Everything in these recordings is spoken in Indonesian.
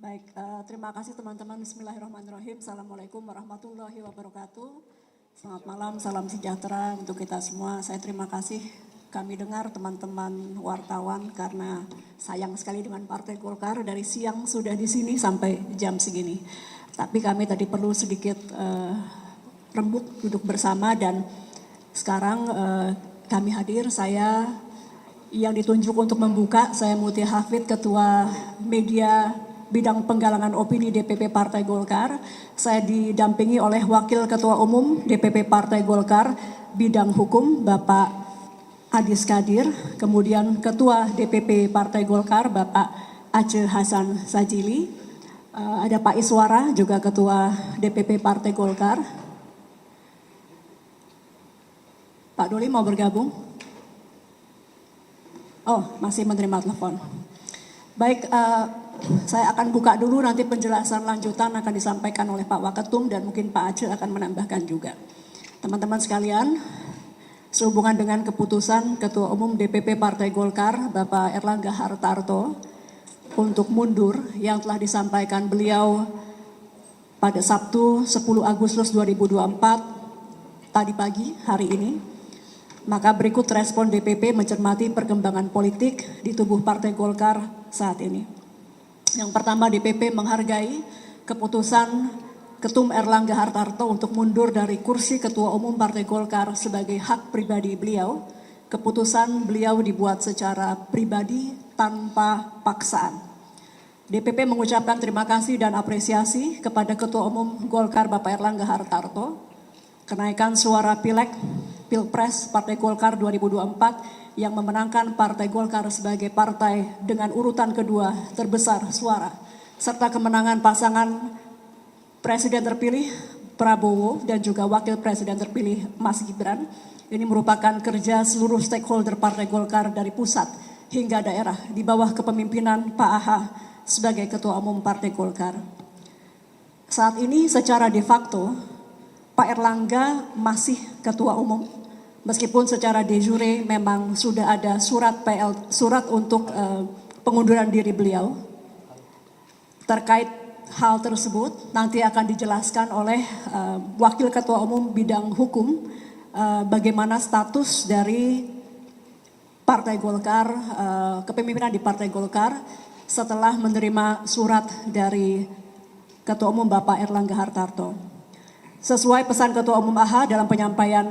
Baik, terima kasih teman-teman. Bismillahirrahmanirrahim. Assalamualaikum warahmatullahi wabarakatuh. Selamat malam, salam sejahtera untuk kita semua. Saya terima kasih kami dengar teman-teman wartawan karena sayang sekali dengan Partai Golkar dari siang sudah di sini sampai jam segini. Tapi kami tadi perlu sedikit rembuk duduk bersama dan sekarang kami hadir. Saya yang ditunjuk untuk membuka, saya Mutia Hafid, Ketua Media Bidang Penggalangan Opini DPP Partai Golkar. Saya didampingi oleh Wakil Ketua Umum DPP Partai Golkar Bidang Hukum Bapak Adis Kadir, kemudian Ketua DPP Partai Golkar Bapak Aceh Hasan Sajili, ada Pak Iswara juga Ketua DPP Partai Golkar. Pak Doli mau bergabung? Oh, masih menerima telepon. Baik, saya akan buka dulu, nanti penjelasan lanjutan akan disampaikan oleh Pak Waketum dan mungkin Pak Aceh akan menambahkan juga. Teman-teman sekalian, sehubungan dengan keputusan Ketua Umum DPP Partai Golkar Bapak Erlangga Hartarto untuk mundur yang telah disampaikan beliau pada Sabtu 10 Agustus 2024 tadi pagi hari ini, maka berikut respon DPP mencermati perkembangan politik di tubuh Partai Golkar saat ini. Yang pertama, DPP menghargai keputusan Ketum Erlangga Hartarto untuk mundur dari kursi Ketua Umum Partai Golkar sebagai hak pribadi beliau. Keputusan beliau dibuat secara pribadi tanpa paksaan. DPP mengucapkan terima kasih dan apresiasi kepada Ketua Umum Golkar Bapak Erlangga Hartarto. Kenaikan suara Pileg Pilpres Partai Golkar 2024 yang memenangkan Partai Golkar sebagai partai dengan urutan kedua terbesar suara, serta kemenangan pasangan Presiden terpilih Prabowo dan juga Wakil Presiden terpilih Mas Gibran. Ini merupakan kerja seluruh stakeholder Partai Golkar dari pusat hingga daerah di bawah kepemimpinan Pak AHA sebagai Ketua Umum Partai Golkar. Saat ini secara de facto Pak Erlangga masih Ketua Umum, meskipun secara de jure memang sudah ada surat untuk pengunduran diri beliau. Terkait hal tersebut nanti akan dijelaskan oleh Wakil Ketua Umum Bidang Hukum bagaimana status dari Partai Golkar, kepemimpinan di Partai Golkar setelah menerima surat dari Ketua Umum Bapak Erlangga Hartarto. Sesuai pesan Ketua Umum AHA dalam penyampaian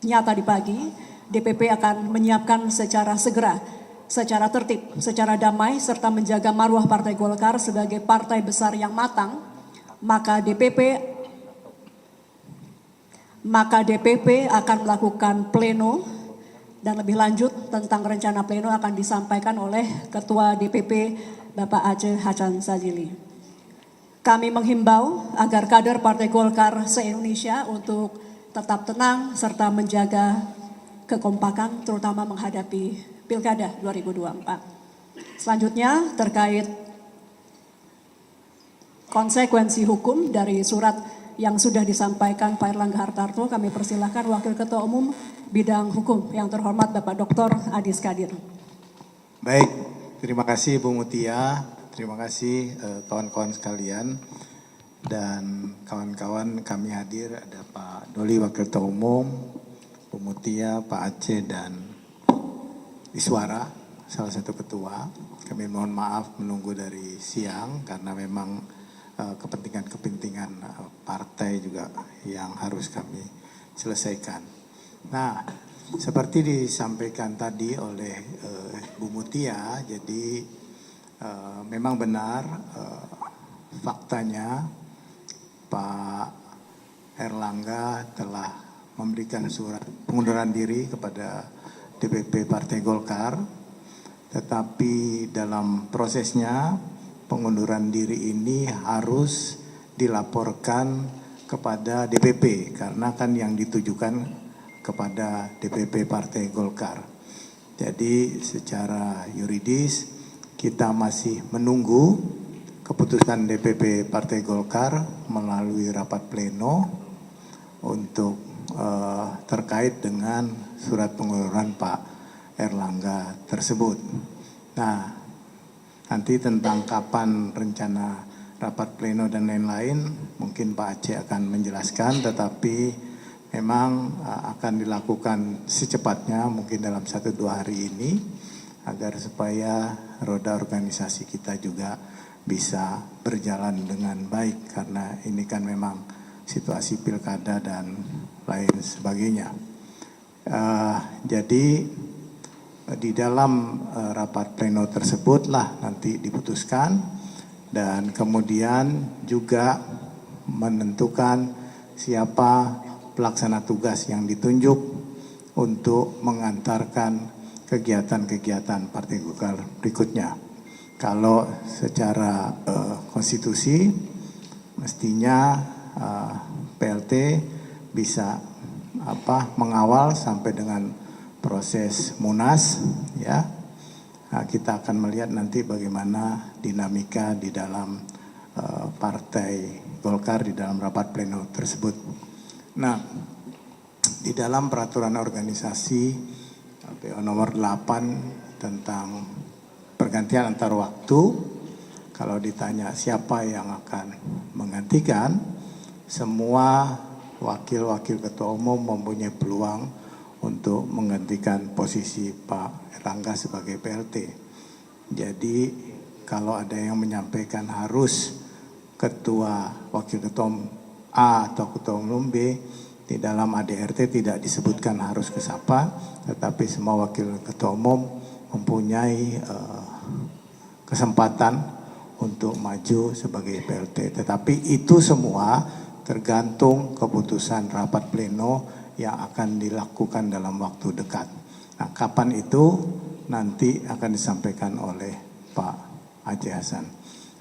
nyata di pagi, DPP akan menyiapkan secara segera, secara tertib, secara damai, serta menjaga marwah Partai Golkar sebagai partai besar yang matang, maka DPP akan melakukan pleno dan lebih lanjut tentang rencana pleno akan disampaikan oleh Ketua DPP Bapak Aceh Hasan Sajili. Kami menghimbau agar kader Partai Golkar se-Indonesia untuk tetap tenang serta menjaga kekompakan terutama menghadapi Pilkada 2024. Selanjutnya terkait konsekuensi hukum dari surat yang sudah disampaikan Pak Erlangga Hartarto, kami persilahkan Wakil Ketua Umum Bidang Hukum yang terhormat Bapak Dr. Adis Kadir. Baik, terima kasih Bu Mutia. Terima kasih kawan-kawan sekalian dan kawan-kawan kami hadir, ada Pak Doli Wakil Ketua Umum, Bu Mutia, Pak Aceh dan Iswara salah satu ketua. Kami mohon maaf menunggu dari siang karena memang kepentingan-kepentingan partai juga yang harus kami selesaikan. Nah, seperti disampaikan tadi oleh Bu Mutia, jadi memang benar faktanya Pak Erlangga telah memberikan surat pengunduran diri kepada DPP Partai Golkar, tetapi dalam prosesnya pengunduran diri ini harus dilaporkan kepada DPP karena kan yang ditujukan kepada DPP Partai Golkar. Jadi secara yuridis kita masih menunggu keputusan DPP Partai Golkar melalui rapat pleno untuk terkait dengan surat pengunduran Pak Erlangga tersebut. Nah, Nanti tentang kapan rencana rapat pleno dan lain-lain, mungkin Pak Aceh akan menjelaskan, tetapi memang akan dilakukan secepatnya, mungkin dalam 1-2 hari ini, agar supaya roda organisasi kita juga bisa berjalan dengan baik, karena ini kan memang situasi pilkada dan lain sebagainya. Jadi di dalam rapat pleno tersebutlah nanti diputuskan, dan kemudian juga menentukan siapa pelaksana tugas yang ditunjuk untuk mengantarkan kegiatan-kegiatan Partai Golkar berikutnya. Kalau secara konstitusi mestinya PLT bisa mengawal sampai dengan proses Munas, ya. Nah, kita akan melihat nanti bagaimana dinamika di dalam Partai Golkar di dalam rapat pleno tersebut. Nah, di dalam peraturan organisasi PO nomor 8 tentang pergantian antar waktu, kalau ditanya siapa yang akan menggantikan, semua wakil-wakil ketua umum mempunyai peluang untuk menggantikan posisi Pak Erlangga sebagai PLT. Jadi kalau ada yang menyampaikan harus ketua wakil ketua umum A atau ketua umum B, di dalam ADRT tidak disebutkan harus ke siapa, tetapi semua wakil ketua umum mempunyai kesempatan untuk maju sebagai PLT. Tetapi itu semua tergantung keputusan rapat pleno yang akan dilakukan dalam waktu dekat. Nah, kapan itu nanti akan disampaikan oleh Pak Aceh Hasan.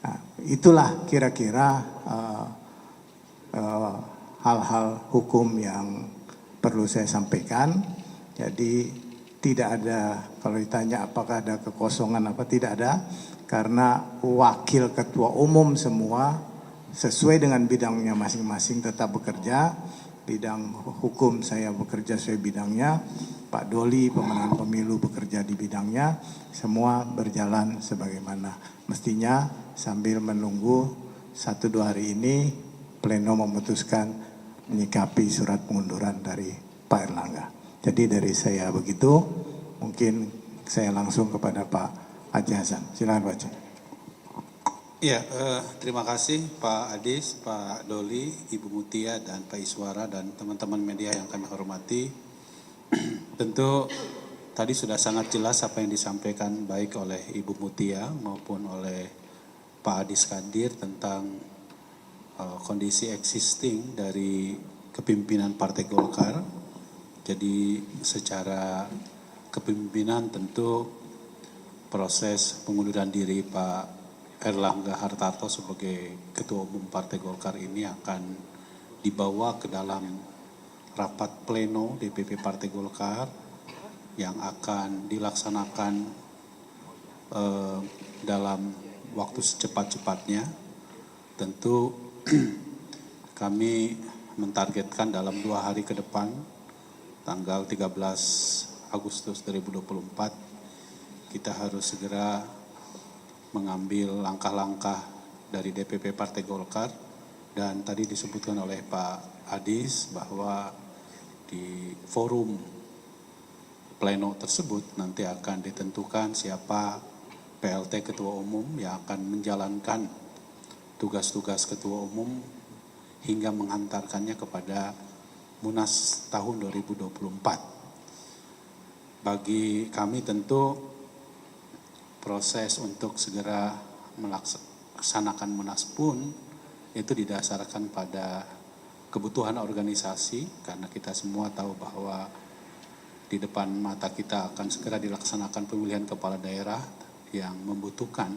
Nah, itulah kira-kira hal-hal hukum yang perlu saya sampaikan. Jadi tidak ada, kalau ditanya apakah ada kekosongan apa, tidak ada, karena wakil ketua umum semua sesuai dengan bidangnya masing-masing tetap bekerja. Bidang hukum saya bekerja sesuai bidangnya, Pak Doli pemenang pemilu bekerja di bidangnya, semua berjalan sebagaimana mestinya sambil menunggu 1-2 hari ini pleno memutuskan menyikapi surat pengunduran dari Pak Erlangga. Jadi dari saya begitu, mungkin saya langsung kepada Pak Aceh Hasan. Silakan Pak Aceh. Ya, terima kasih Pak Adis, Pak Doli, Ibu Mutia, dan Pak Iswara, dan teman-teman media yang kami hormati. Tentu tadi sudah sangat jelas apa yang disampaikan baik oleh Ibu Mutia maupun oleh Pak Adis Kadir tentang kondisi existing dari kepemimpinan Partai Golkar. Jadi secara kepemimpinan tentu proses pengunduran diri Pak Erlangga Hartarto sebagai Ketua Umum Partai Golkar ini akan dibawa ke dalam rapat pleno DPP Partai Golkar yang akan dilaksanakan dalam waktu secepat-cepatnya. Tentu kami mentargetkan dalam 2 hari ke depan, tanggal 13 Agustus 2024, kita harus segera mengambil langkah-langkah dari DPP Partai Golkar. Dan tadi disebutkan oleh Pak Adis bahwa di forum pleno tersebut nanti akan ditentukan siapa PLT Ketua Umum yang akan menjalankan tugas-tugas Ketua Umum hingga menghantarkannya kepada Munas tahun 2024. Bagi kami tentu proses untuk segera melaksanakan Munas pun itu didasarkan pada kebutuhan organisasi, karena kita semua tahu bahwa di depan mata kita akan segera dilaksanakan pemilihan kepala daerah yang membutuhkan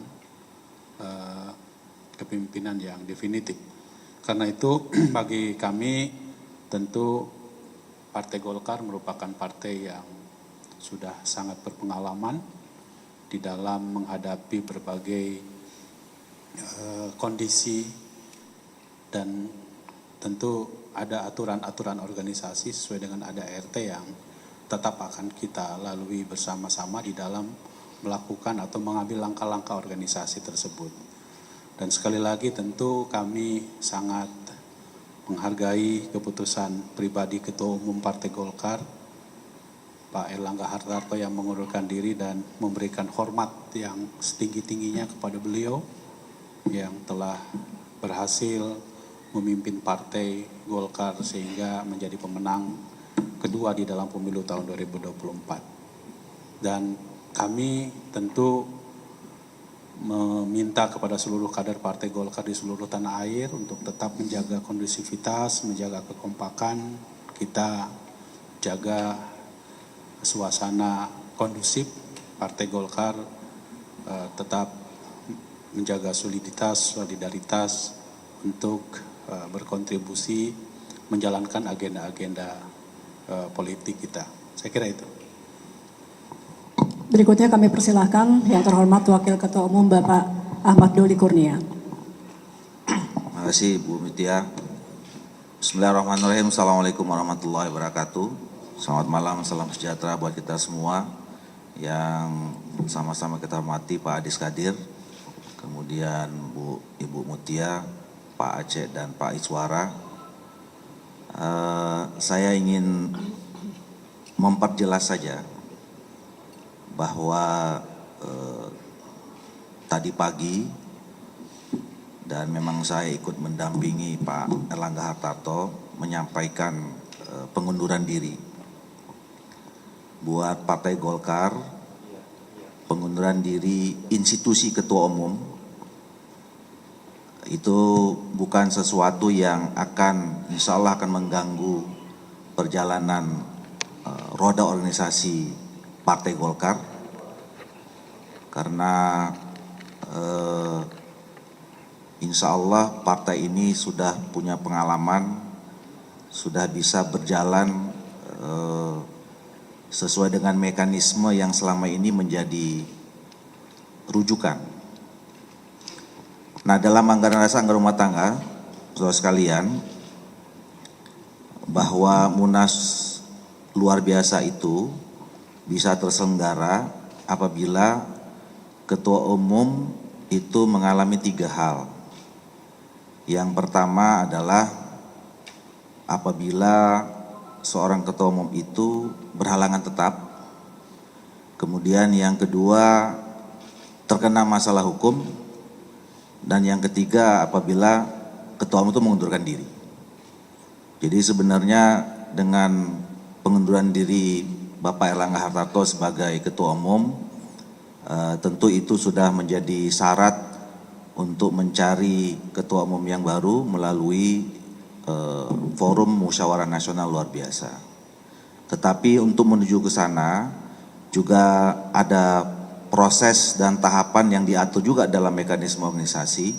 kepemimpinan yang definitif. Karena itu bagi kami tentu Partai Golkar merupakan partai yang sudah sangat berpengalaman di dalam menghadapi berbagai kondisi, dan tentu ada aturan-aturan organisasi sesuai dengan ADART yang tetap akan kita lalui bersama-sama di dalam melakukan atau mengambil langkah-langkah organisasi tersebut. Dan sekali lagi tentu kami sangat menghargai keputusan pribadi Ketua Umum Partai Golkar, Pak Erlangga Hartarto, yang mengundurkan diri dan memberikan hormat yang setinggi-tingginya kepada beliau yang telah berhasil memimpin Partai Golkar sehingga menjadi pemenang kedua di dalam pemilu tahun 2024. Dan kami tentu meminta kepada seluruh kader Partai Golkar di seluruh tanah air untuk tetap menjaga kondusivitas, menjaga kekompakan, kita jaga suasana kondusif. Partai Golkar tetap menjaga soliditas, solidaritas untuk berkontribusi menjalankan agenda-agenda politik kita. Saya kira itu. Berikutnya kami persilahkan yang terhormat Wakil Ketua Umum Bapak Ahmad Doli Kurnia. Terima kasih Bu Mutia. Bismillahirrahmanirrahim. Assalamualaikum warahmatullahi wabarakatuh. Selamat malam, salam sejahtera buat kita semua yang sama-sama kita hormati Pak Adis Kadir, kemudian Ibu Mutia, Pak Aceh dan Pak Iswara. Saya ingin memperjelas saja bahwa tadi pagi dan memang saya ikut mendampingi Pak Erlangga Hartarto menyampaikan pengunduran diri. Buat Partai Golkar, pengunduran diri institusi Ketua Umum itu bukan sesuatu yang insya Allah akan mengganggu perjalanan roda organisasi Partai Golkar, karena insya Allah partai ini sudah punya pengalaman, sudah bisa berjalan sesuai dengan mekanisme yang selama ini menjadi rujukan. Nah, dalam anggaran dasar anggaran rumah tangga, saudara sekalian, bahwa Munas luar biasa itu bisa terselenggara apabila Ketua Umum itu mengalami 3 hal. Yang pertama adalah apabila seorang Ketua Umum itu berhalangan tetap. Kemudian yang kedua, terkena masalah hukum. Dan yang ketiga, apabila Ketua Umum itu mengundurkan diri. Jadi sebenarnya dengan pengunduran diri Bapak Erlangga Hartarto sebagai Ketua Umum, tentu itu sudah menjadi syarat untuk mencari Ketua Umum yang baru melalui Forum Musyawarah Nasional luar biasa. Tetapi untuk menuju ke sana juga ada proses dan tahapan yang diatur juga dalam mekanisme organisasi.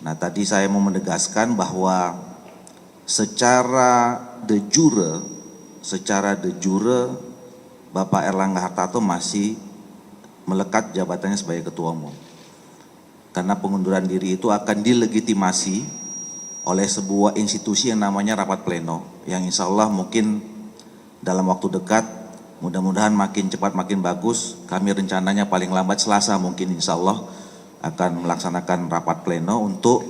Nah, tadi saya mau menegaskan bahwa secara de jure Bapak Erlangga Hartarto masih melekat jabatannya sebagai Ketua Umum. Karena pengunduran diri itu akan dilegitimasi oleh sebuah institusi yang namanya rapat pleno, yang insya Allah mungkin dalam waktu dekat, mudah-mudahan makin cepat makin bagus. Kami rencananya paling lambat Selasa mungkin insya Allah akan melaksanakan rapat pleno untuk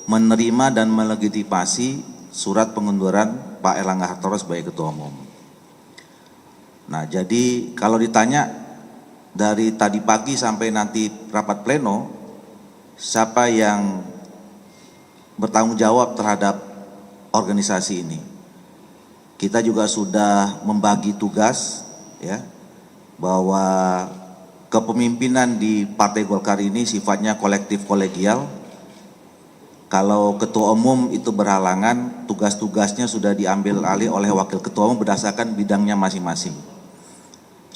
menerima dan melegitimasi surat pengunduran Pak Erlangga Hartarto sebagai Ketua Umum. Nah, jadi kalau ditanya dari tadi pagi sampai nanti rapat pleno, siapa yang bertanggung jawab terhadap organisasi ini? Kita juga sudah membagi tugas, ya, bahwa kepemimpinan di Partai Golkar ini sifatnya kolektif kolegial. Kalau Ketua Umum itu berhalangan, tugas-tugasnya sudah diambil alih oleh Wakil Ketua Umum berdasarkan bidangnya masing-masing.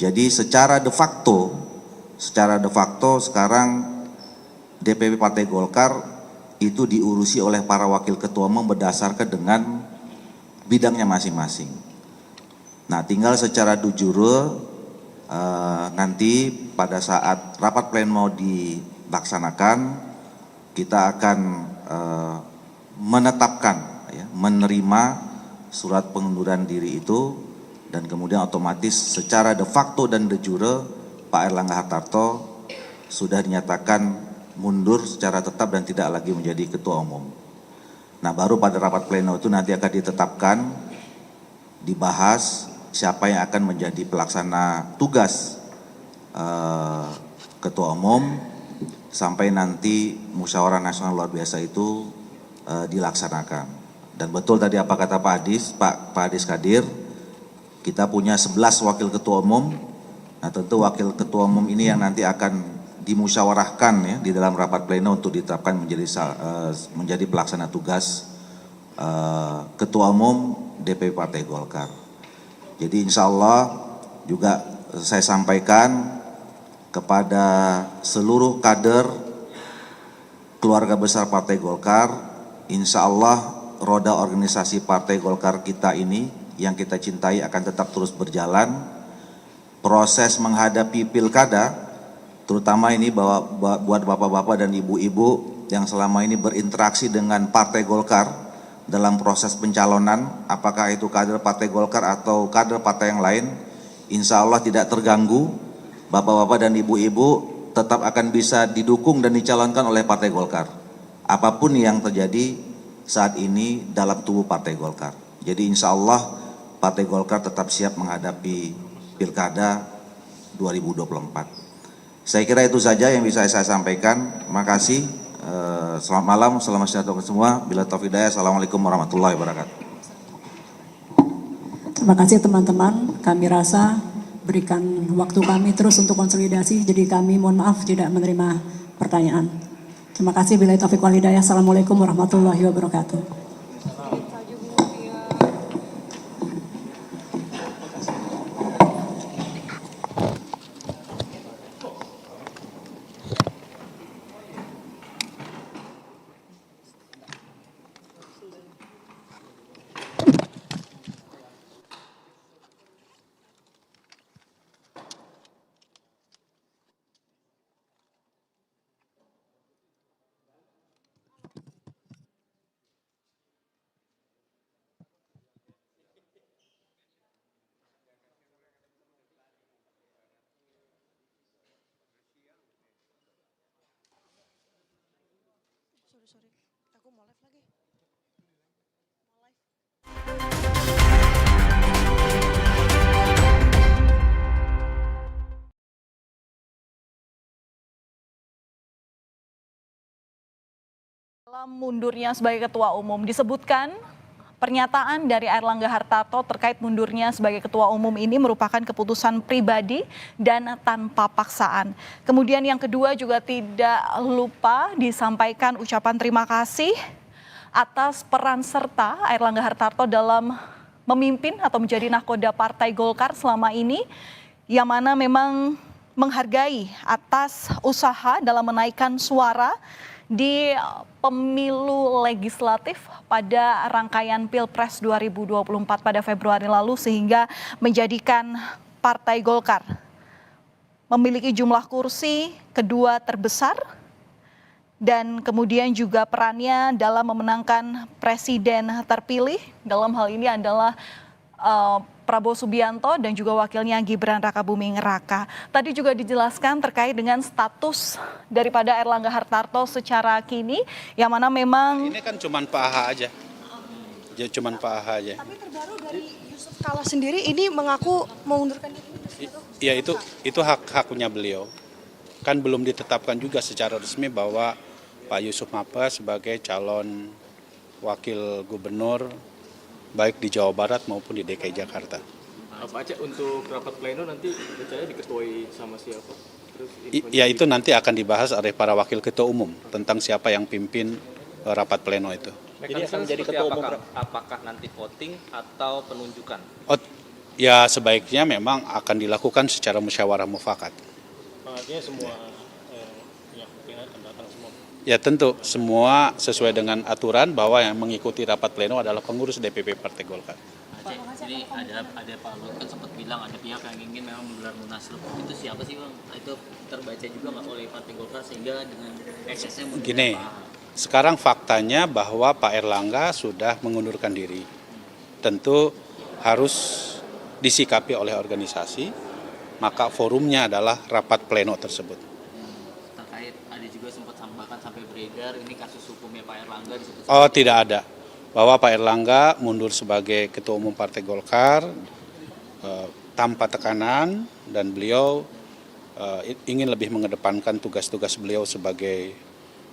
Jadi secara de facto sekarang DPP Partai Golkar itu diurusi oleh para Wakil Ketua Umum berdasarkan dengan bidangnya masing-masing. Nah, tinggal secara de jure nanti pada saat rapat pleno dilaksanakan, kita akan menetapkan, ya, menerima surat pengunduran diri itu, dan kemudian otomatis secara de facto dan de jure Pak Erlangga Hartarto sudah dinyatakan mundur secara tetap dan tidak lagi menjadi ketua umum. Nah, baru pada rapat pleno itu nanti akan ditetapkan, dibahas siapa yang akan menjadi pelaksana tugas ketua umum sampai nanti musyawarah nasional luar biasa itu dilaksanakan. Dan betul tadi apa kata Pak Adis Kadir, kita punya 11 wakil ketua umum. Nah, tentu wakil ketua umum ini yang nanti akan dimusyawarahkan ya di dalam rapat pleno untuk ditetapkan menjadi pelaksana tugas ketua umum DPP Partai Golkar. Jadi insya Allah juga saya sampaikan kepada seluruh kader keluarga besar Partai Golkar, insya Allah roda organisasi Partai Golkar kita ini yang kita cintai akan tetap terus berjalan. Proses menghadapi pilkada, terutama ini buat bapak-bapak dan ibu-ibu yang selama ini berinteraksi dengan Partai Golkar dalam proses pencalonan, apakah itu kader Partai Golkar atau kader partai yang lain, insya Allah tidak terganggu. Bapak-bapak dan ibu-ibu tetap akan bisa didukung dan dicalonkan oleh Partai Golkar. Apapun yang terjadi saat ini dalam tubuh Partai Golkar. Jadi insya Allah Partai Golkar tetap siap menghadapi Pilkada 2024. Saya kira itu saja yang bisa saya sampaikan. Makasih. Selamat malam, selamat sejahtera semua. Bila taufiq hidayah, assalamualaikum warahmatullahi wabarakatuh. Terima kasih teman-teman. Kami rasa berikan waktu kami terus untuk konsolidasi. Jadi kami mohon maaf tidak menerima pertanyaan. Terima kasih. Bila taufiq wal hidayah. Assalamualaikum warahmatullahi wabarakatuh. Sorry, aku mau live lagi. Dalam mundurnya sebagai ketua umum disebutkan pernyataan dari Airlangga Hartarto terkait mundurnya sebagai ketua umum ini merupakan keputusan pribadi dan tanpa paksaan. Kemudian yang kedua juga tidak lupa disampaikan ucapan terima kasih atas peran serta Airlangga Hartarto dalam memimpin atau menjadi nahkoda Partai Golkar selama ini, yang mana memang menghargai atas usaha dalam menaikkan suara di pemilu legislatif pada rangkaian Pilpres 2024 pada Februari lalu, sehingga menjadikan Partai Golkar memiliki jumlah kursi kedua terbesar dan kemudian juga perannya dalam memenangkan presiden terpilih, dalam hal ini adalah Prabowo Subianto dan juga wakilnya Gibran Rakabuming Raka. Tadi juga dijelaskan terkait dengan status daripada Airlangga Hartarto secara kini, yang mana memang Ini kan cuman Pak AH aja. Ya, cuman Pak AH aja. Tapi terbaru dari Yusuf Kala sendiri ini mengaku mengundurkan diri. Ya itu haknya beliau. Kan belum ditetapkan juga secara resmi bahwa Pak Yusuf Mapa sebagai calon wakil gubernur baik di Jawa Barat maupun di DKI Jakarta. Pak Aceh, untuk rapat pleno nanti percaya diketuai sama siapa? Terus Ya itu nanti akan dibahas oleh para wakil ketua umum tentang siapa yang pimpin rapat pleno itu. jadi akan menjadi ketua umum. Apakah nanti voting atau penunjukan? Ya sebaiknya memang akan dilakukan secara musyawarah mufakat. Artinya semua yang akan datang semua. Ya tentu semua sesuai dengan aturan bahwa yang mengikuti rapat pleno adalah pengurus DPP Partai Golkar. Jadi ada Pak Luhut kan sempat bilang ada pihak yang ingin memang menggelar munaslup. Itu siapa sih Bang? Itu terbaca juga nggak oleh Partai Golkar sehingga dengan eksesnya Gini, sekarang faktanya bahwa Pak Erlangga sudah mengundurkan diri. Tentu harus disikapi oleh organisasi maka forumnya adalah rapat pleno tersebut. Terkait ada juga sempat bahkan sampai beredar ini kasus hukumnya Pak Erlangga disebut. Oh, tidak ada. Bahwa Pak Erlangga mundur sebagai Ketua Umum Partai Golkar tanpa tekanan, dan beliau ingin lebih mengedepankan tugas-tugas beliau sebagai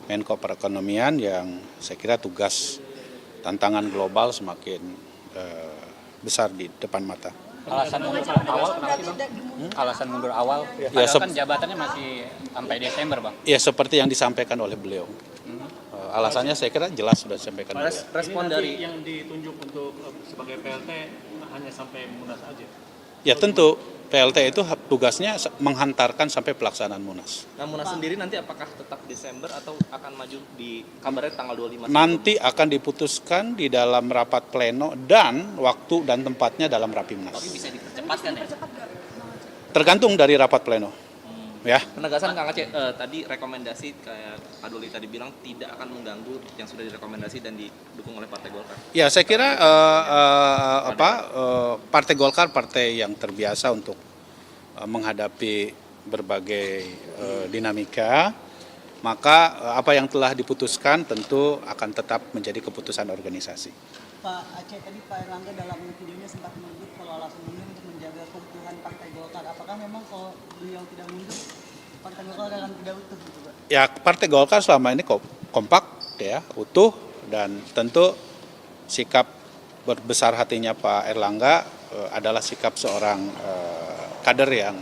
Menko Perekonomian yang saya kira tugas tantangan global semakin besar di depan mata. Alasan mundur awal kenapa sih Bang? Alasan mundur awal, padahal kan jabatannya masih sampai Desember Bang. Ya seperti yang disampaikan oleh beliau. Alasannya saya kira jelas sudah disampaikan beliau. Respon dari yang ditunjuk untuk sebagai PLT hanya sampai Munas aja. Ya tentu PLT itu tugasnya menghantarkan sampai pelaksanaan Munas. Nah, Munas sendiri nanti apakah tetap Desember atau akan maju di kabarnya tanggal 25? Nanti akan diputuskan di dalam rapat pleno dan waktu dan tempatnya dalam Rapimnas. Tapi bisa dipercepat kan ya? Tergantung dari rapat pleno. Ya. Penegasan Kang Aceh, tadi rekomendasi kayak Pak Doli tadi bilang tidak akan mengganggu yang sudah direkomendasi dan didukung oleh Partai Golkar. Ya, saya kira Partai Golkar partai yang terbiasa untuk menghadapi berbagai dinamika, maka apa yang telah diputuskan tentu akan tetap menjadi keputusan organisasi. Pak Aceh, tadi Pak Erlangga dalam videonya sempat menyebut kalau alasan mundur untuk menjaga keutuhan Partai Golkar. Apakah memang kalau beliau tidak mundur, Partai Golkar akan tidak utuh gitu Pak? Ya, Partai Golkar selama ini kompak, ya, utuh, dan tentu sikap berbesar hatinya Pak Erlangga adalah sikap seorang kader yang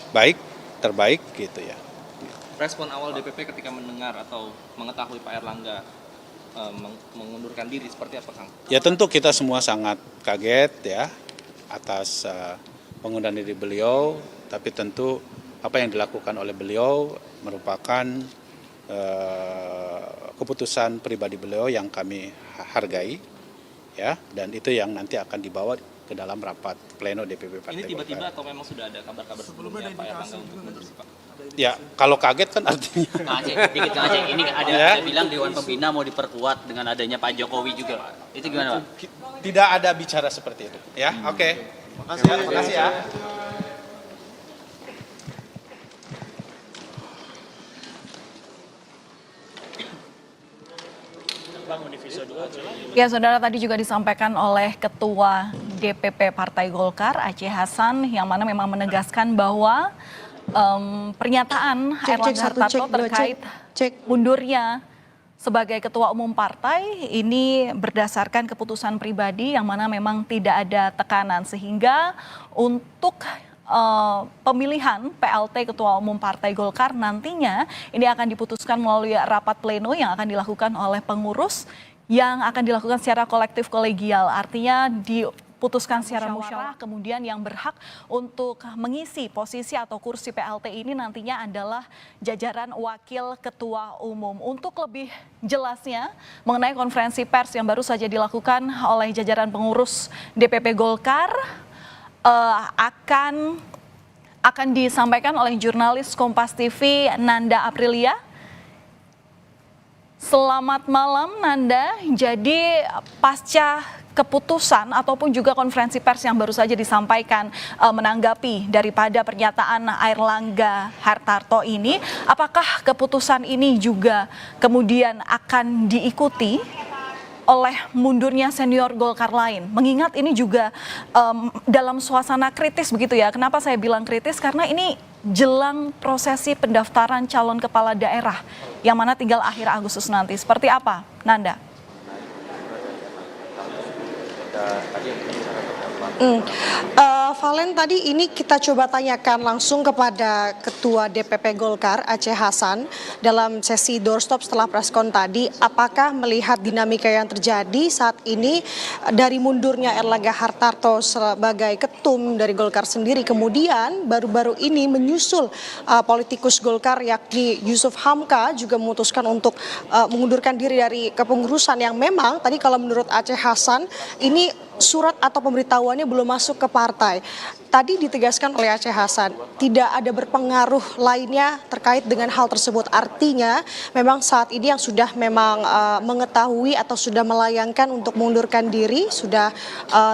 baik, terbaik gitu ya. Respon awal DPP ketika mendengar atau mengetahui Pak Erlangga mengundurkan diri seperti apa Kang? Ya tentu kita semua sangat kaget ya atas pengunduran diri beliau, tapi tentu apa yang dilakukan oleh beliau merupakan keputusan pribadi beliau yang kami hargai ya, dan itu yang nanti akan dibawa ke dalam rapat pleno DPP Partai Golkar. Ini tiba-tiba atau memang sudah ada kabar-kabar sebelumnya Pak Erlangga untuk mundur sih Pak? Ya, kalau kaget kan artinya. Kang Aceh, dikit Kang Aceh, ini ada bilang Dewan Pembina mau diperkuat dengan adanya Pak Jokowi juga Pak. Itu gimana Pak? Tidak ada bicara seperti itu ya. Oke. Terima kasih ya. Ya, saudara, tadi juga disampaikan oleh Ketua DPP Partai Golkar Aceh Hasan yang mana memang menegaskan bahwa pernyataan Erlangga Hartarto terkait mundurnya sebagai Ketua Umum Partai ini berdasarkan keputusan pribadi yang mana memang tidak ada tekanan, sehingga untuk pemilihan PLT Ketua Umum Partai Golkar nantinya ini akan diputuskan melalui rapat pleno yang akan dilakukan oleh pengurus yang akan dilakukan secara kolektif kolegial, artinya diputuskan secara musyawarah. Kemudian yang berhak untuk mengisi posisi atau kursi PLT ini nantinya adalah jajaran wakil ketua umum. Untuk lebih jelasnya mengenai konferensi pers yang baru saja dilakukan oleh jajaran pengurus DPP Golkar akan disampaikan oleh jurnalis Kompas TV Nanda Aprilia. Selamat malam Nanda. Jadi pasca keputusan ataupun juga konferensi pers yang baru saja disampaikan menanggapi daripada pernyataan Erlangga Hartarto ini, apakah keputusan ini juga kemudian akan diikuti oleh mundurnya senior Golkar lain? Mengingat ini juga dalam suasana kritis begitu ya. Kenapa saya bilang kritis? Karena ini jelang prosesi pendaftaran calon kepala daerah yang mana tinggal akhir Agustus nanti. Seperti apa, Nanda? Valen, tadi ini kita coba tanyakan langsung kepada Ketua DPP Golkar Aceh Hasan dalam sesi doorstop setelah preskon tadi, apakah melihat dinamika yang terjadi saat ini dari mundurnya Erlangga Hartarto sebagai ketum dari Golkar sendiri, kemudian baru-baru ini menyusul politikus Golkar yakni Yusuf Hamka juga memutuskan untuk mengundurkan diri dari kepengurusan yang memang tadi kalau menurut Aceh Hasan ini surat atau pemberitahuannya belum masuk ke partai. tadi ditegaskan oleh Aceh Hasan, tidak ada berpengaruh lainnya terkait dengan hal tersebut. Artinya memang saat ini yang sudah memang mengetahui atau sudah melayangkan untuk mengundurkan diri, sudah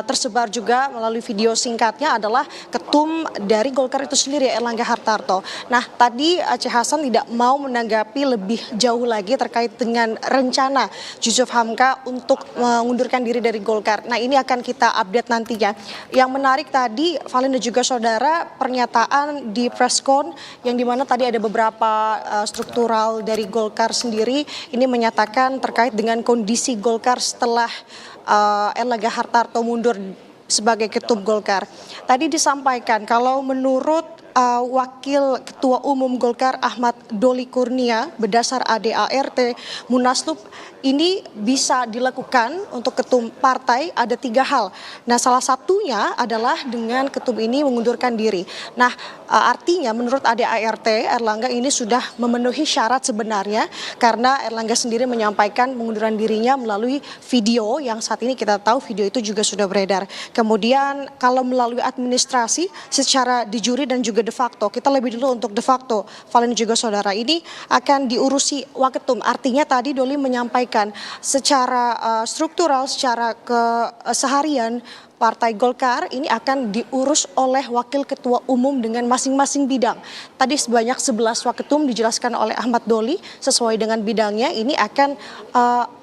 tersebar juga melalui video singkatnya adalah ketum dari Golkar itu sendiri, Erlangga Hartarto. Nah, tadi Aceh Hasan tidak mau menanggapi lebih jauh lagi terkait dengan rencana Yusuf Hamka untuk mengundurkan diri dari Golkar. Nah, ini akan kita update nantinya. Yang menarik tadi, Valen dan juga saudara, pernyataan di preskon yang dimana tadi ada beberapa struktural dari Golkar sendiri ini menyatakan terkait dengan kondisi Golkar setelah Erlangga Hartarto mundur sebagai ketum Golkar. Tadi disampaikan kalau menurut Wakil Ketua Umum Golkar Ahmad Doli Kurnia berdasar ADART Munaslup ini bisa dilakukan untuk ketum partai ada 3 hal. Nah, salah satunya adalah dengan ketum ini mengundurkan diri. Nah, artinya menurut ADART Erlangga ini sudah memenuhi syarat sebenarnya karena Erlangga sendiri menyampaikan pengunduran dirinya melalui video yang saat ini kita tahu video itu juga sudah beredar. Kemudian kalau melalui administrasi secara de jure dan juga de facto, kita lebih dulu untuk de facto, Valen juga saudara, ini akan diurusi Waketum. Artinya tadi Doli menyampaikan secara struktural, secara keseharian Partai Golkar ini akan diurus oleh Wakil Ketua Umum dengan masing-masing bidang. Tadi sebanyak 11 waketum dijelaskan oleh Ahmad Doli sesuai dengan bidangnya. Ini akan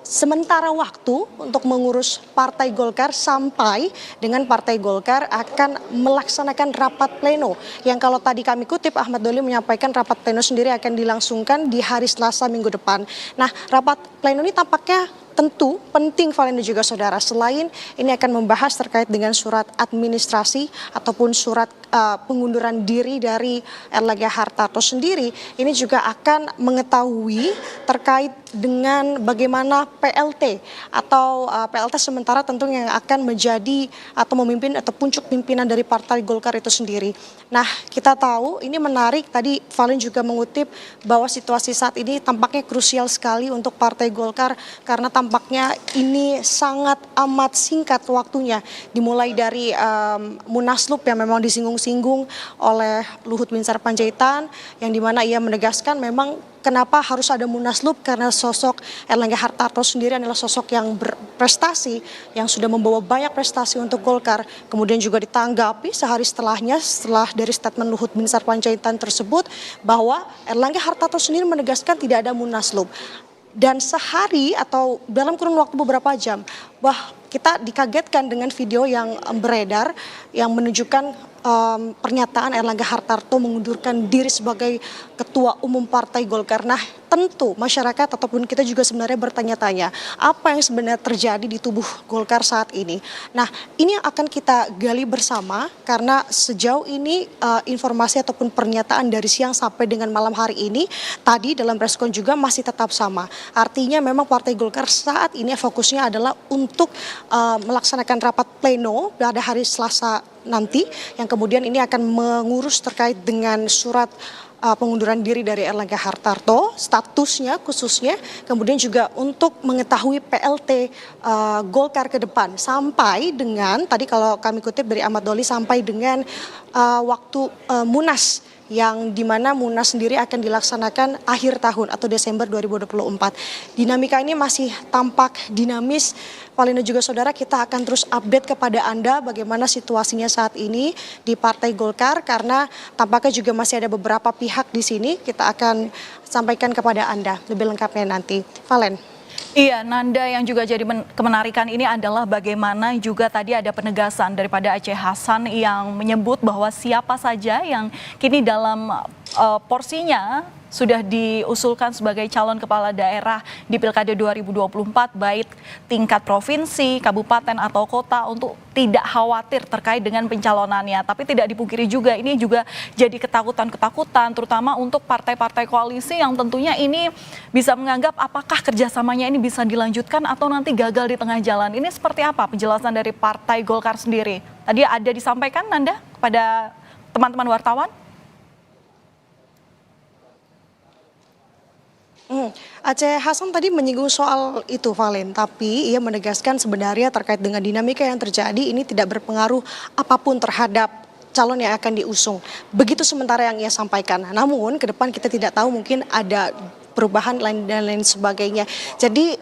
sementara waktu untuk mengurus Partai Golkar sampai dengan Partai Golkar akan melaksanakan rapat pleno. Yang kalau tadi kami kutip Ahmad Doli menyampaikan rapat pleno sendiri akan dilangsungkan di hari Selasa minggu depan. Nah, rapat pleno ini tampaknya tentu penting Valen dan juga saudara. Selain ini akan membahas terkait dengan surat administrasi ataupun surat pengunduran diri dari Erlangga Hartarto sendiri, ini juga akan mengetahui terkait dengan bagaimana PLT atau PLT sementara tentu yang akan menjadi atau memimpin atau puncak pimpinan dari Partai Golkar itu sendiri. Nah, kita tahu ini menarik, tadi Valen juga mengutip bahwa situasi saat ini tampaknya krusial sekali untuk Partai Golkar karena tampaknya ini sangat amat singkat waktunya, dimulai dari Munaslup yang memang disinggung-singgung oleh Luhut Binsar Panjaitan yang dimana ia menegaskan memang kenapa harus ada Munaslup karena sosok Erlangga Hartarto sendiri adalah sosok yang berprestasi, yang sudah membawa banyak prestasi untuk Golkar. Kemudian juga ditanggapi sehari setelahnya setelah dari statement Luhut Binsar Panjaitan tersebut bahwa Erlangga Hartarto sendiri menegaskan tidak ada Munaslup. Dan sehari atau dalam kurun waktu beberapa jam, kita dikagetkan dengan video yang beredar yang menunjukkan pernyataan Erlangga Hartarto mengundurkan diri sebagai Ketua Umum Partai Golkar. Nah, tentu masyarakat ataupun kita juga sebenarnya bertanya-tanya apa yang sebenarnya terjadi di tubuh Golkar saat ini. Nah, ini yang akan kita gali bersama karena sejauh ini informasi ataupun pernyataan dari siang sampai dengan malam hari ini tadi dalam preskon juga masih tetap sama. Artinya memang Partai Golkar saat ini fokusnya adalah untuk melaksanakan rapat pleno pada hari Selasa nanti yang kemudian ini akan mengurus terkait dengan surat pengunduran diri dari Erlangga Hartarto, statusnya khususnya, kemudian juga untuk mengetahui PLT Golkar ke depan sampai dengan tadi kalau kami kutip dari Ahmad Doli sampai dengan waktu Munas yang dimana Munas sendiri akan dilaksanakan akhir tahun atau Desember 2024. Dinamika ini masih tampak dinamis. Valen dan juga saudara, kita akan terus update kepada Anda bagaimana situasinya saat ini di Partai Golkar karena tampaknya juga masih ada beberapa pihak di sini. Kita akan sampaikan kepada Anda lebih lengkapnya nanti. Valen. Iya, Nanda, yang juga jadi kemenarikan ini adalah bagaimana juga tadi ada penegasan daripada Aceh Hasan yang menyebut bahwa siapa saja yang kini dalam porsinya sudah diusulkan sebagai calon kepala daerah di Pilkada 2024 baik tingkat provinsi, kabupaten atau kota untuk tidak khawatir terkait dengan pencalonannya. Tapi tidak dipungkiri juga ini juga jadi ketakutan-ketakutan terutama untuk partai-partai koalisi yang tentunya ini bisa menganggap apakah kerjasamanya ini bisa dilanjutkan atau nanti gagal di tengah jalan. Ini seperti apa penjelasan dari Partai Golkar sendiri? Tadi ada disampaikan Nanda kepada teman-teman wartawan? Aceh Hasan tadi menyinggung soal itu, Valen, tapi ia menegaskan sebenarnya terkait dengan dinamika yang terjadi ini tidak berpengaruh apapun terhadap calon yang akan diusung. Begitu sementara yang ia sampaikan. Namun ke depan kita tidak tahu, mungkin ada perubahan lain dan lain sebagainya. Jadi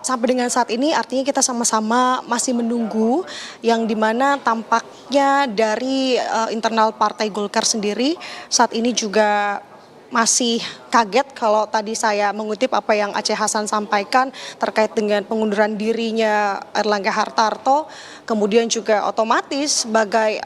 sampai dengan saat ini artinya kita sama-sama masih menunggu, yang dimana tampaknya dari internal Partai Golkar sendiri saat ini juga masih kaget kalau tadi saya mengutip apa yang Aceh Hasan sampaikan terkait dengan pengunduran dirinya Erlangga Hartarto, kemudian juga otomatis sebagai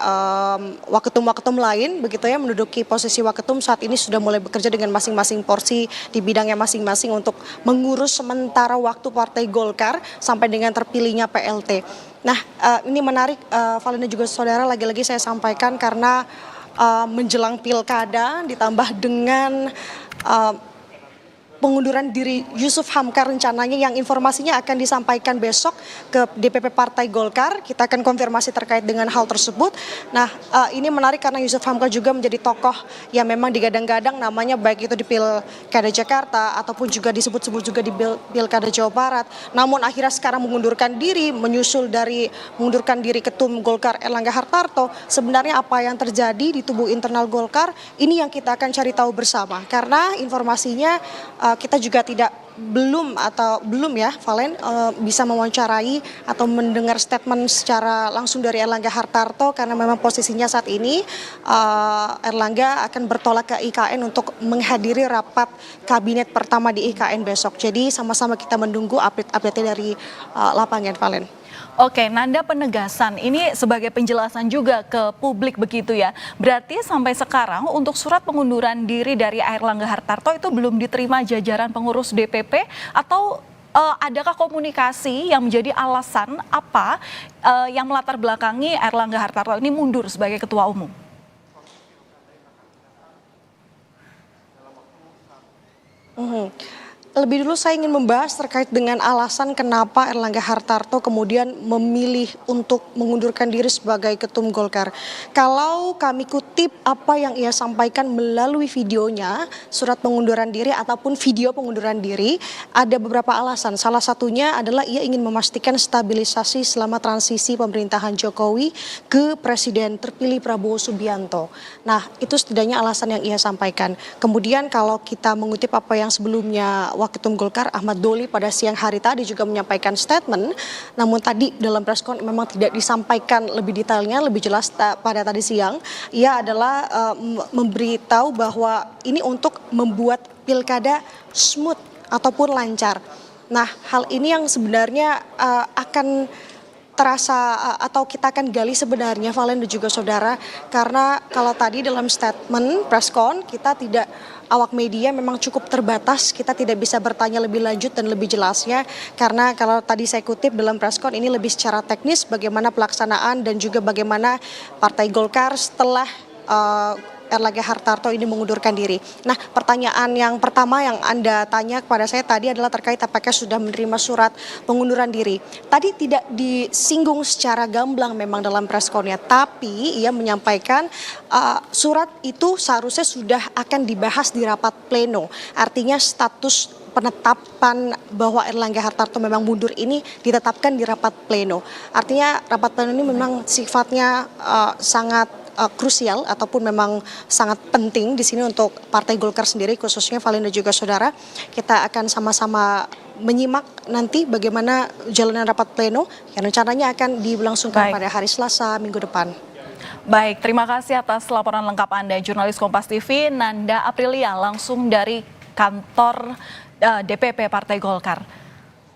waketum-waketum lain begitu ya, menduduki posisi waketum saat ini sudah mulai bekerja dengan masing-masing porsi di bidangnya masing-masing untuk mengurus sementara waktu Partai Golkar sampai dengan terpilihnya PLT. Nah, ini menarik Valen dan juga saudara, lagi-lagi saya sampaikan karena menjelang pilkada ditambah dengan pengunduran diri Yusuf Hamka rencananya yang informasinya akan disampaikan besok ke DPP Partai Golkar. Kita akan konfirmasi terkait dengan hal tersebut. Nah, ini menarik karena Yusuf Hamka juga menjadi tokoh yang memang digadang-gadang namanya, baik itu di Pilkada Jakarta ataupun juga disebut-sebut juga di Pilkada Jawa Barat. Namun akhirnya sekarang mengundurkan diri, menyusul dari mengundurkan diri Ketum Golkar Erlangga Hartarto. Sebenarnya apa yang terjadi di tubuh internal Golkar, ini yang kita akan cari tahu bersama. Karena informasinya kita juga belum ya Valen bisa mewawancarai atau mendengar statement secara langsung dari Erlangga Hartarto, karena memang posisinya saat ini Erlangga akan bertolak ke IKN untuk menghadiri rapat kabinet pertama di IKN besok. Jadi sama-sama kita menunggu update-nya dari lapangan, Valen. Oke, Nanda, penegasan ini sebagai penjelasan juga ke publik begitu ya. Berarti sampai sekarang untuk surat pengunduran diri dari Erlangga Hartarto itu belum diterima jajaran pengurus DPP, atau adakah komunikasi yang menjadi alasan apa yang melatar belakangi Erlangga Hartarto ini mundur sebagai ketua umum? Lebih dulu saya ingin membahas terkait dengan alasan kenapa Erlangga Hartarto kemudian memilih untuk mengundurkan diri sebagai Ketum Golkar. Kalau kami kutip apa yang ia sampaikan melalui videonya, surat pengunduran diri ataupun video pengunduran diri, ada beberapa alasan. Salah satunya adalah ia ingin memastikan stabilisasi selama transisi pemerintahan Jokowi ke Presiden terpilih Prabowo Subianto. Nah, itu setidaknya alasan yang ia sampaikan. Kemudian kalau kita mengutip apa yang sebelumnya Waketum Golkar Ahmad Doli pada siang hari tadi juga menyampaikan statement, namun tadi dalam preskon memang tidak disampaikan lebih detailnya, lebih jelas pada tadi siang. Ia adalah memberitahu bahwa ini untuk membuat pilkada smooth ataupun lancar. Nah, hal ini yang sebenarnya akan terasa atau kita akan gali sebenarnya Valen dan juga saudara, karena kalau tadi dalam statement preskon kita tidak, awak media memang cukup terbatas, kita tidak bisa bertanya lebih lanjut dan lebih jelasnya, karena kalau tadi saya kutip dalam preskon ini lebih secara teknis bagaimana pelaksanaan dan juga bagaimana Partai Golkar setelah Erlangga Hartarto ini mengundurkan diri. Nah, pertanyaan yang pertama yang Anda tanya kepada saya tadi adalah terkait apakah sudah menerima surat pengunduran diri. Tadi tidak disinggung secara gamblang memang dalam preskonnya, tapi ia menyampaikan surat itu seharusnya sudah akan dibahas di rapat pleno. Artinya status penetapan bahwa Erlangga Hartarto memang mundur ini ditetapkan di rapat pleno. Artinya rapat pleno ini memang sifatnya sangat krusial ataupun memang sangat penting di sini untuk Partai Golkar sendiri, khususnya Valen dan juga saudara. Kita akan sama-sama menyimak nanti bagaimana jalanan rapat pleno yang rencananya akan dilangsungkan pada hari Selasa minggu depan. Baik, terima kasih atas laporan lengkap Anda, jurnalis Kompas TV Nanda Aprilia langsung dari kantor DPP Partai Golkar.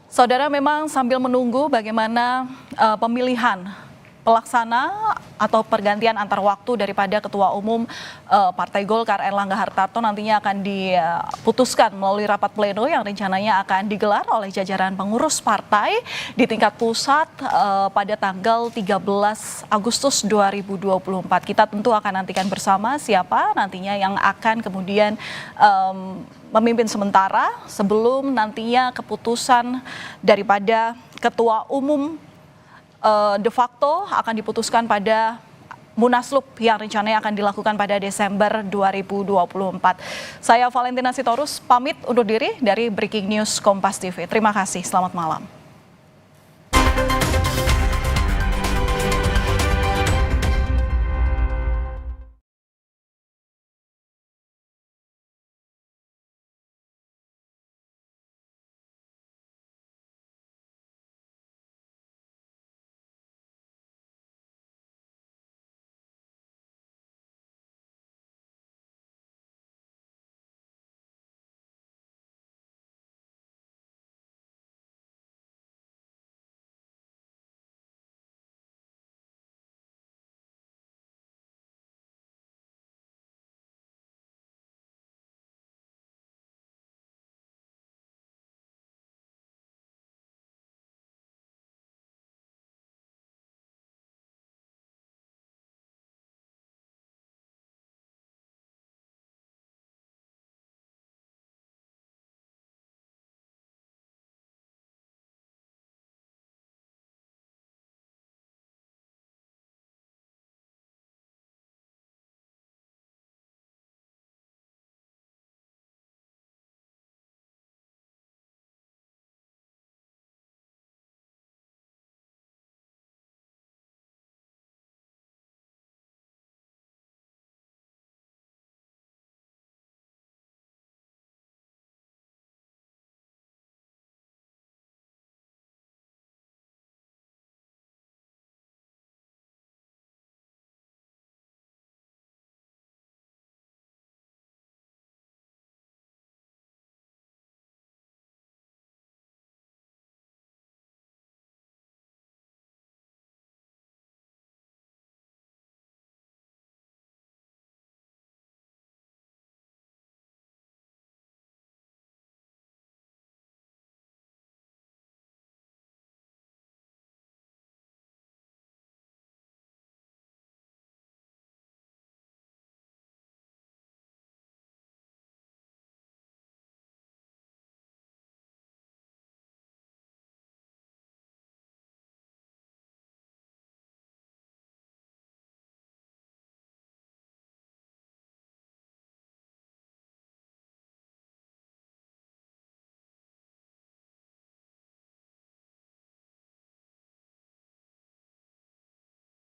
Saudara, memang sambil menunggu bagaimana pemilihan pelaksana atau pergantian antar waktu daripada Ketua Umum Partai Golkar Erlangga Hartarto nantinya akan diputuskan melalui rapat pleno yang rencananya akan digelar oleh jajaran pengurus partai di tingkat pusat pada tanggal 13 Agustus 2024. Kita tentu akan nantikan bersama siapa nantinya yang akan kemudian memimpin sementara sebelum nantinya keputusan daripada Ketua Umum de facto akan diputuskan pada Munaslup yang rencananya akan dilakukan pada Desember 2024. Saya Valentina Sitorus pamit undur diri dari Breaking News Kompas TV. Terima kasih, selamat malam.